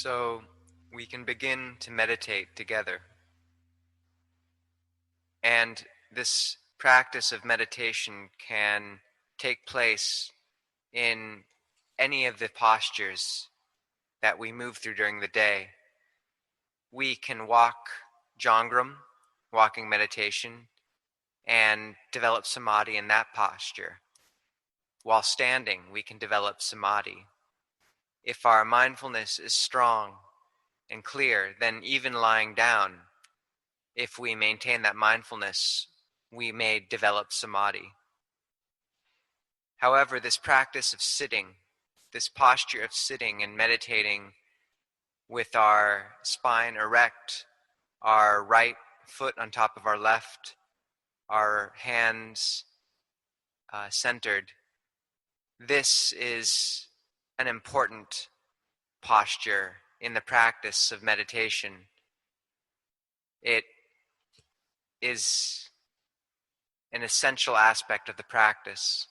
So we can begin to meditate together. And this practice of meditation can take place in any of the postures that we move through during the day. We can walk Jongram, walking meditation, and develop samadhi in that posture. While standing, we can develop samadhi. If our mindfulness is strong and clear, then even lying down, if we maintain that mindfulness, we may develop samadhi. However, this practice of sitting, this posture of sitting and meditating with our spine erect, our right foot on top of our left, our hands centered, this is an important posture in the practice of meditation. It is an essential aspect of the practice.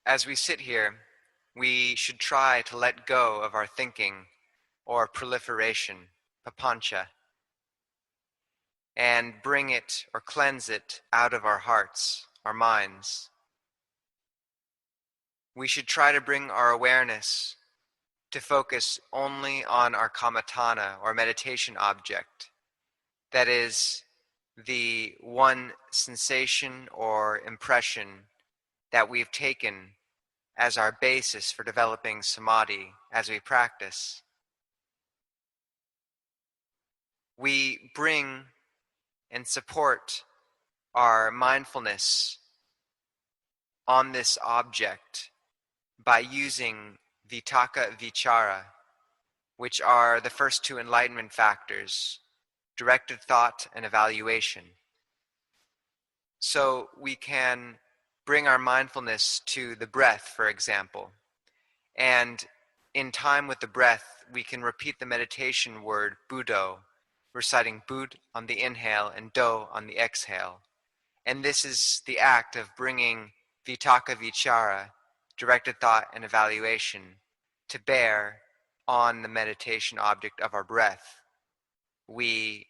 As we sit here, we should try to let go of our thinking or proliferation, papancha, and bring it or cleanse it out of our hearts, our minds. We should try to bring our awareness to focus only on our kammatthana or meditation object, that is, the one sensation or impression that we've taken as our basis for developing samadhi as we practice. We bring and support our mindfulness on this object by using vitakka vichara, which are the first two enlightenment factors, directed thought and evaluation. So we can bring our mindfulness to the breath, for example, and in time with the breath, we can repeat the meditation word Buddho, reciting Bud on the inhale and Do on the exhale. And this is the act of bringing vitakka vichara, directed thought and evaluation, to bear on the meditation object of our breath. We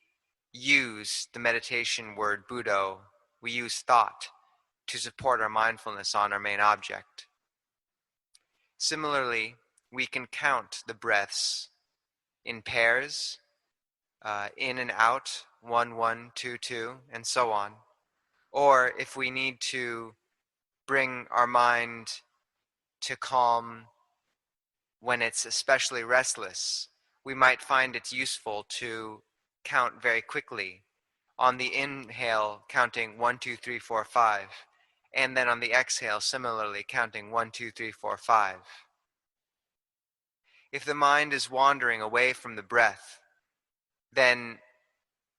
use the meditation word Buddho, we use thought to support our mindfulness on our main object. Similarly, we can count the breaths in pairs, in and out, 1, 1, 2, 2, and so on. Or if we need to bring our mind to calm when it's especially restless, we might find it's useful to count very quickly. On the inhale, counting 1, 2, 3, 4, 5. And then on the exhale, similarly, counting 1, 2, 3, 4, 5. If the mind is wandering away from the breath, then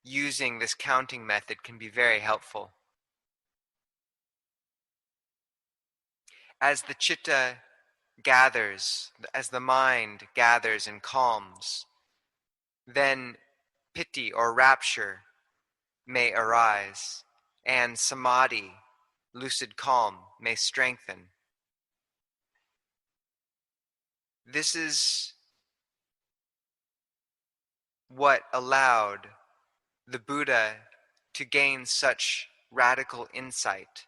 using this counting method can be very helpful. As the chitta gathers, as the mind gathers and calms, then piti or rapture may arise, and samadhi, lucid calm, may strengthen. This is what allowed the Buddha to gain such radical insight.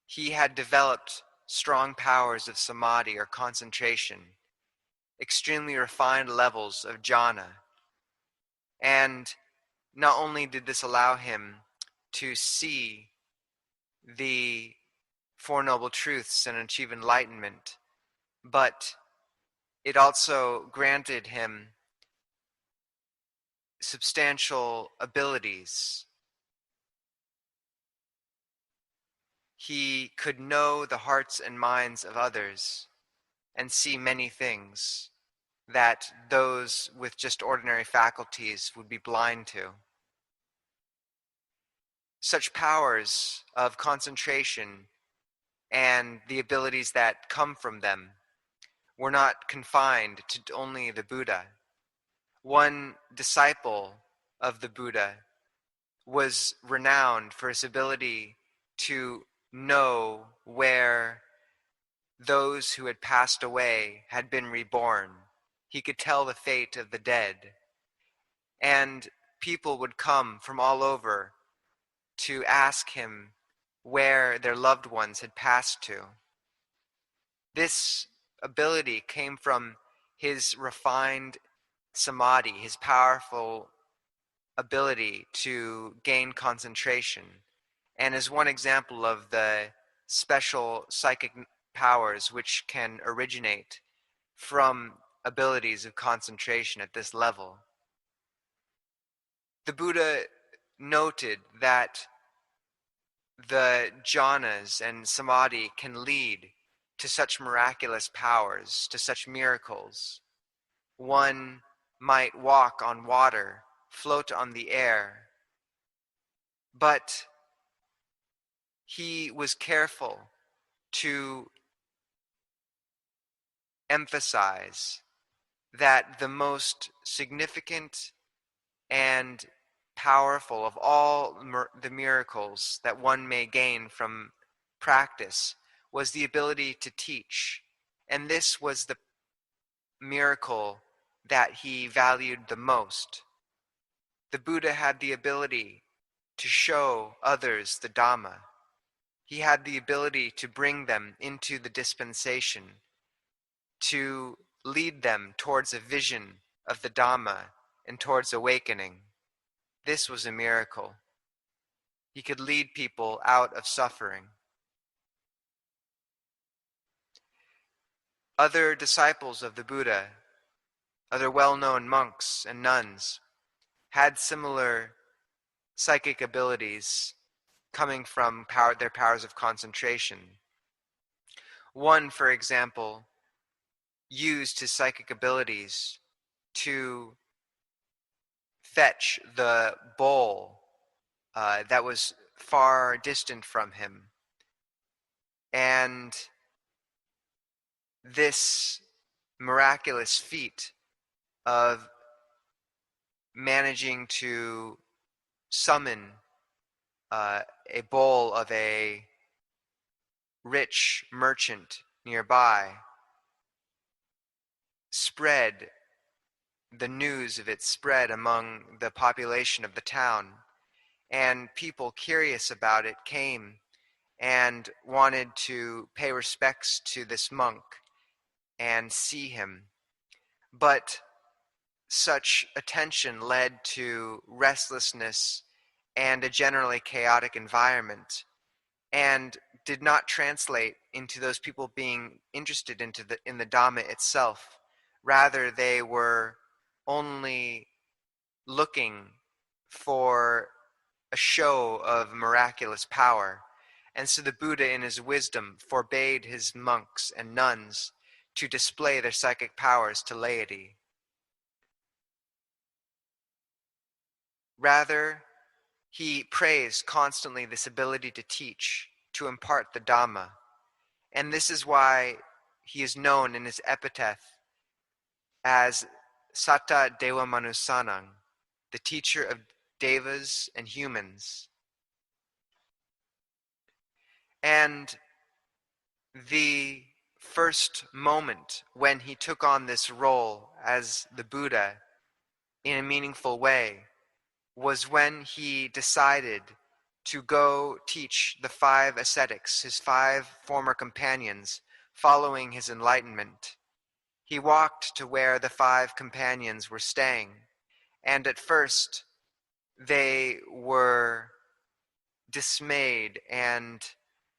He had developed strong powers of samadhi or concentration, extremely refined levels of jhana. And not only did this allow him to see the Four Noble Truths and achieve enlightenment, but it also granted him substantial abilities. He could know the hearts and minds of others and see many things that those with just ordinary faculties would be blind to. Such powers of concentration and the abilities that come from them were not confined to only the Buddha. One disciple of the Buddha was renowned for his ability to know where those who had passed away had been reborn. He could tell the fate of the dead. And people would come from all over to ask him where their loved ones had passed to. This ability came from his refined samadhi, his powerful ability to gain concentration, and is one example of the special psychic powers which can originate from abilities of concentration at this level. The Buddha noted that the jhanas and samadhi can lead to such miraculous powers, to such miracles. One might walk on water, float on the air, but he was careful to emphasize that the most significant and powerful of all the miracles that one may gain from practice was the ability to teach. And this was the miracle that he valued the most. The Buddha had the ability to show others the Dhamma. He had the ability to bring them into the dispensation, to lead them towards a vision of the Dhamma and towards awakening. This was a miracle. He could lead people out of suffering. Other disciples of the Buddha, other well-known monks and nuns, had similar psychic abilities coming from their powers of concentration. One, for example, used his psychic abilities to fetch the bowl that was far distant from him. And this miraculous feat of managing to summon a bowl of a rich merchant nearby the news of it spread among the population of the town, and people curious about it came and wanted to pay respects to this monk and see him. But such attention led to restlessness and a generally chaotic environment, and did not translate into those people being interested in the Dhamma itself. Rather, they were only looking for a show of miraculous power. And so the Buddha, in his wisdom, forbade his monks and nuns to display their psychic powers to laity. Rather, he praised constantly this ability to teach, to impart the Dhamma. And this is why he is known in his epitaph as Satta Deva Manusanang, the teacher of devas and humans. And the first moment when he took on this role as the Buddha in a meaningful way was when he decided to go teach the 5 ascetics, his 5 former companions, following his enlightenment. He walked to where the 5 companions were staying, and at first they were dismayed and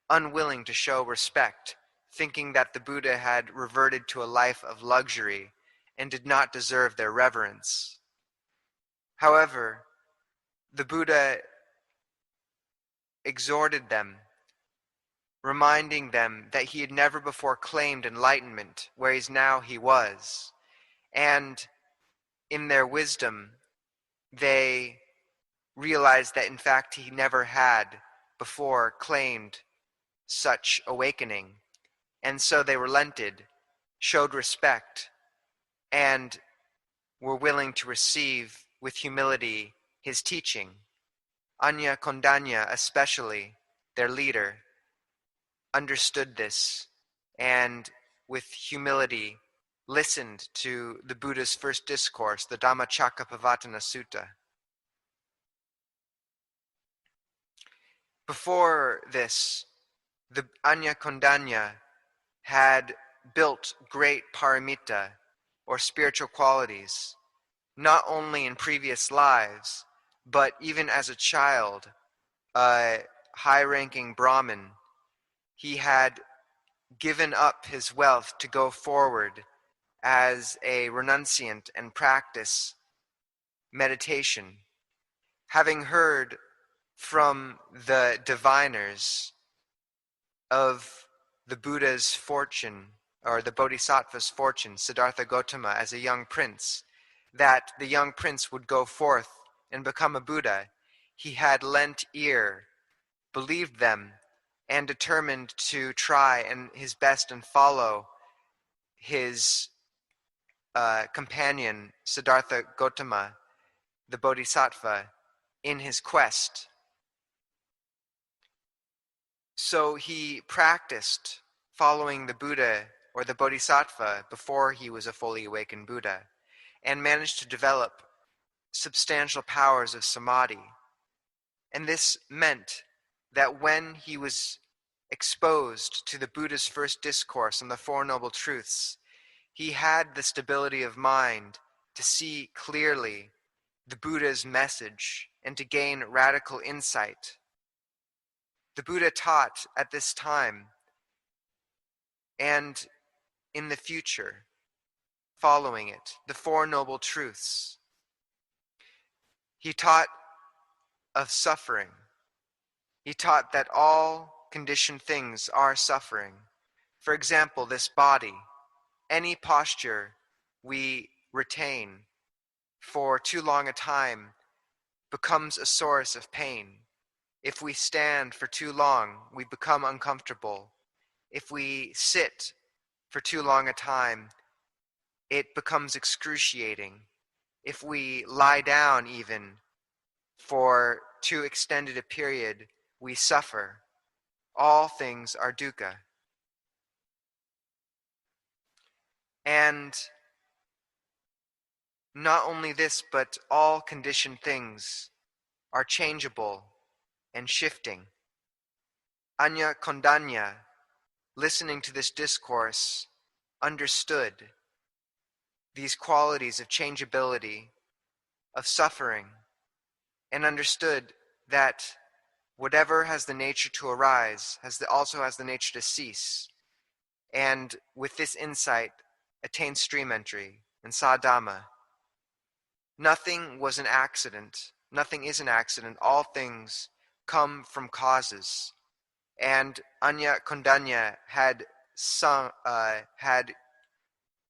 unwilling to show respect, thinking that the Buddha had reverted to a life of luxury and did not deserve their reverence. However, the Buddha exhorted them, reminding them that he had never before claimed enlightenment, whereas now he was. And in their wisdom, they realized that in fact he never had before claimed such awakening. And so they relented, showed respect, and were willing to receive with humility his teaching. Anya Kondanya, especially, their leader, understood this and with humility listened to the Buddha's first discourse, the Dhammacakkappavattana Sutta. Before this, the Anya Kondanya had built great paramita, or spiritual qualities, not only in previous lives, but even as a child, a high-ranking Brahmin. He had given up his wealth to go forward as a renunciant and practice meditation. Having heard from the diviners of the Buddha's fortune, or the Bodhisattva's fortune, Siddhartha Gautama, as a young prince, that the young prince would go forth and become a Buddha, he had lent ear, believed them, and determined to try and his best and follow his companion, Siddhartha Gautama, the Bodhisattva, in his quest. So he practiced following the Buddha or the Bodhisattva before he was a fully awakened Buddha, and managed to develop substantial powers of samadhi. And this meant that when he was exposed to the Buddha's first discourse on the Four Noble Truths, he had the stability of mind to see clearly the Buddha's message and to gain radical insight. The Buddha taught at this time and in the future, following it, the Four Noble Truths. He taught of suffering. He taught that all conditioned things are suffering. For example, this body, any posture we retain for too long a time becomes a source of pain. If we stand for too long, we become uncomfortable. If we sit for too long a time, it becomes excruciating. If we lie down even for too extended a period, we suffer. All things are dukkha. And not only this, but all conditioned things are changeable and shifting. Anya Kondanya, listening to this discourse, understood these qualities of changeability, of suffering, and understood that whatever has the nature to arise also has the nature to cease. And with this insight, attained stream entry and saw Dhamma. Nothing was an accident. Nothing is an accident. All things come from causes. And Anya Kondanya had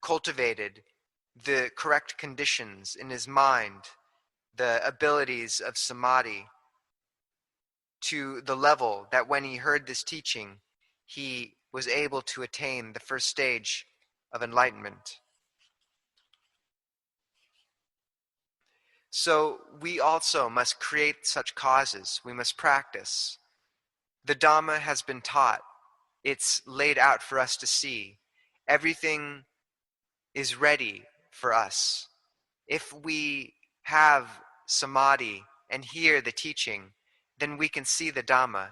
cultivated the correct conditions in his mind, the abilities of samadhi, to the level that when he heard this teaching, he was able to attain the first stage of enlightenment. So we also must create such causes. We must practice. The Dhamma has been taught. It's laid out for us to see. Everything is ready for us. If we have samadhi and hear the teaching, then we can see the Dhamma.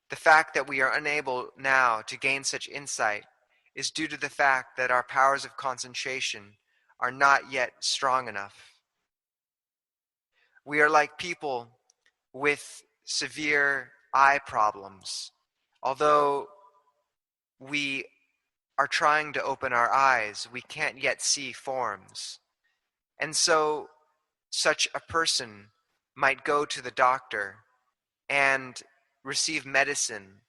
The fact that we are unable now to gain such insight is due to the fact that our powers of concentration are not yet strong enough. We are like people with severe eye problems. Although we are trying to open our eyes, we can't yet see forms. And so such a person might go to the doctor and receive medicine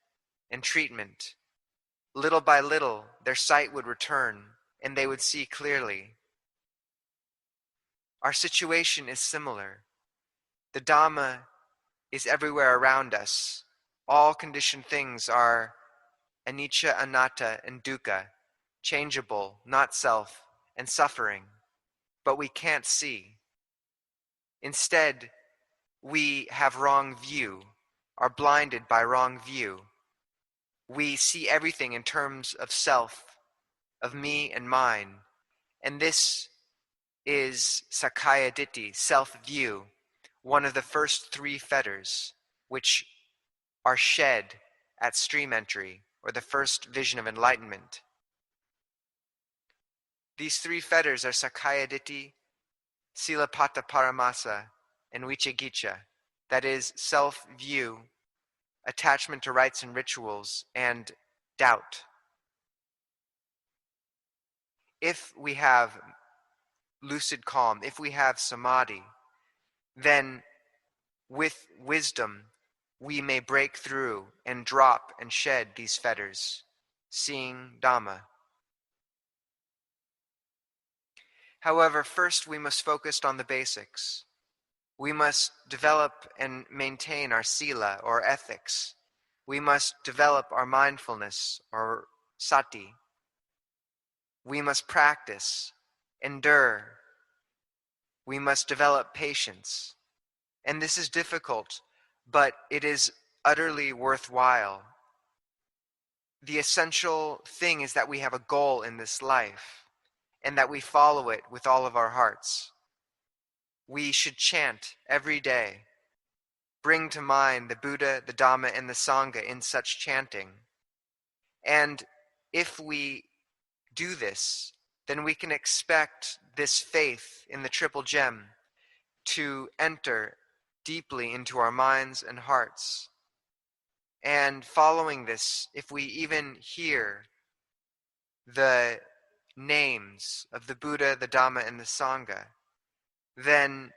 and treatment. Little by little, their sight would return and they would see clearly. Our situation is similar. The Dhamma is everywhere around us. All conditioned things are anicca, anatta, and dukkha, changeable, not self, and suffering. But we can't see. Instead, we have wrong view, are blinded by wrong view. We see everything in terms of self, of me and mine. And this is Sakaya Ditti, self-view, one of the first 3 fetters, which are shed at stream entry, or the first vision of enlightenment. These 3 fetters are Sakaya Ditti, Silapata Paramasa, and Vichikicha. That is self-view, attachment to rites and rituals, and doubt. If we have lucid calm, if we have samadhi, then with wisdom we may break through and drop and shed these fetters, seeing Dhamma. However, first we must focus on the basics. We must develop and maintain our sila, or ethics. We must develop our mindfulness, or sati. We must practice, endure. We must develop patience. And this is difficult, but it is utterly worthwhile. The essential thing is that we have a goal in this life, and that we follow it with all of our hearts. We should chant every day. Bring to mind the Buddha, the Dhamma, and the Sangha in such chanting. And if we do this, then we can expect this faith in the Triple Gem to enter deeply into our minds and hearts. And following this, if we even hear the names of the Buddha, the Dhamma, and the Sangha, then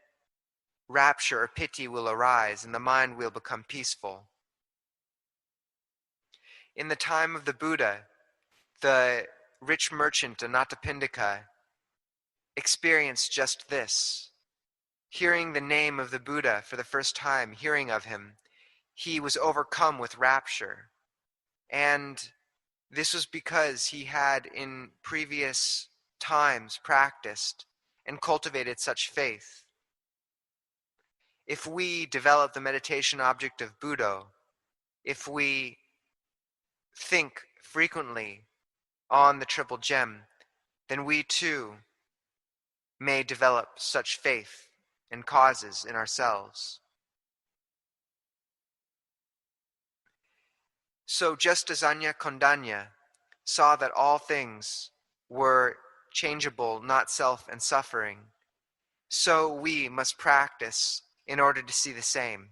rapture or piti will arise and the mind will become peaceful. In the time of the Buddha, the rich merchant Anathapindika experienced just this. Hearing the name of the Buddha for the first time, hearing of him, he was overcome with rapture. And this was because he had in previous times practiced and cultivated such faith. If we develop the meditation object of Buddha, if we think frequently on the Triple Gem, then we too may develop such faith and causes in ourselves. So just as Anya Kondanya saw that all things were changeable, not self and suffering, so we must practice in order to see the same.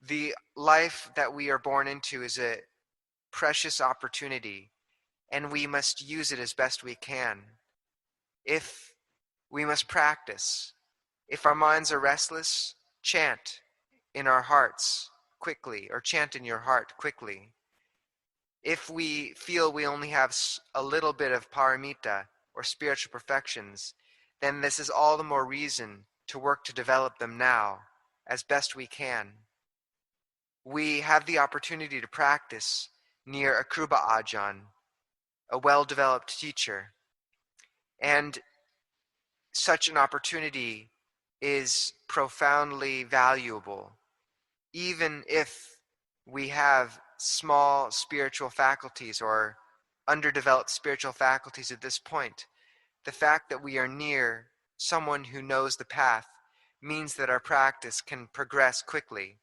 The life that we are born into is a precious opportunity, and we must use it as best we can. If we must practice, if our minds are restless, chant in our hearts quickly, or chant in your heart quickly. If we feel we only have a little bit of paramita, or spiritual perfections, then this is all the more reason to work to develop them now, as best we can. We have the opportunity to practice near a Kruba Ajahn, a well-developed teacher. And such an opportunity is profoundly valuable. Even if we have small spiritual faculties or underdeveloped spiritual faculties at this point, the fact that we are near someone who knows the path means that our practice can progress quickly.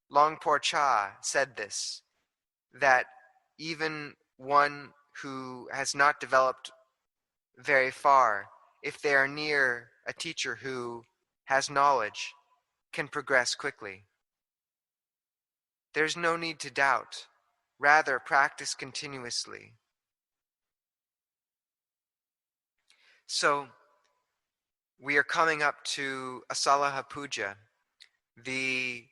Luang Por Cha said this, that even one who has not developed very far, if they are near a teacher who has knowledge, can progress quickly. There's no need to doubt. Rather, practice continuously. So, we are coming up to Asalaha Puja, the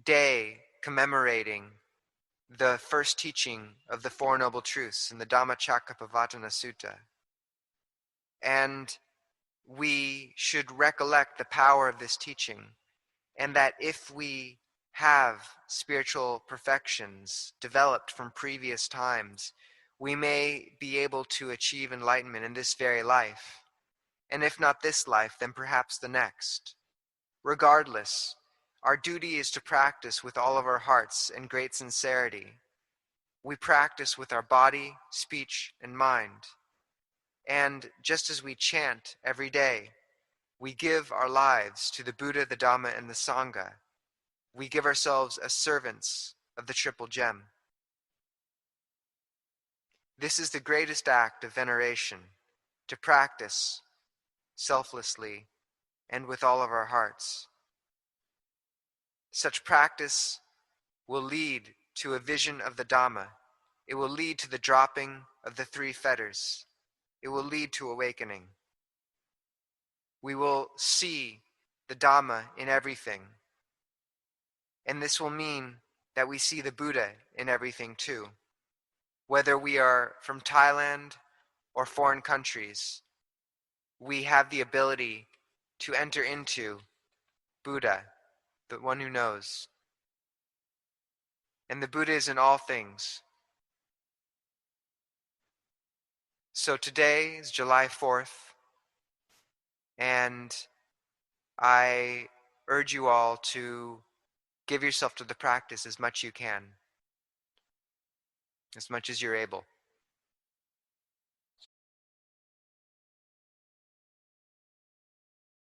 day commemorating the first teaching of the Four Noble Truths in the Dhammacakkappavattana Sutta. And we should recollect the power of this teaching, and that if we have spiritual perfections developed from previous times, we may be able to achieve enlightenment in this very life. And if not this life, then perhaps the next. Regardless, our duty is to practice with all of our hearts and great sincerity. we practice with our body, speech, and mind. And just as we chant every day, we give our lives to the Buddha, the Dhamma, and the Sangha. We give ourselves as servants of the Triple Gem. This is the greatest act of veneration, to practice selflessly and with all of our hearts. Such practice will lead to a vision of the Dhamma. It will lead to the dropping of the 3 fetters. It will lead to awakening. We will see the Dhamma in everything. And this will mean that we see the Buddha in everything too. Whether we are from Thailand or foreign countries, we have the ability to enter into Buddha, the one who knows. And the Buddha is in all things. So today is July 4th, and I urge you all to give yourself to the practice as much you can, as much as you're able.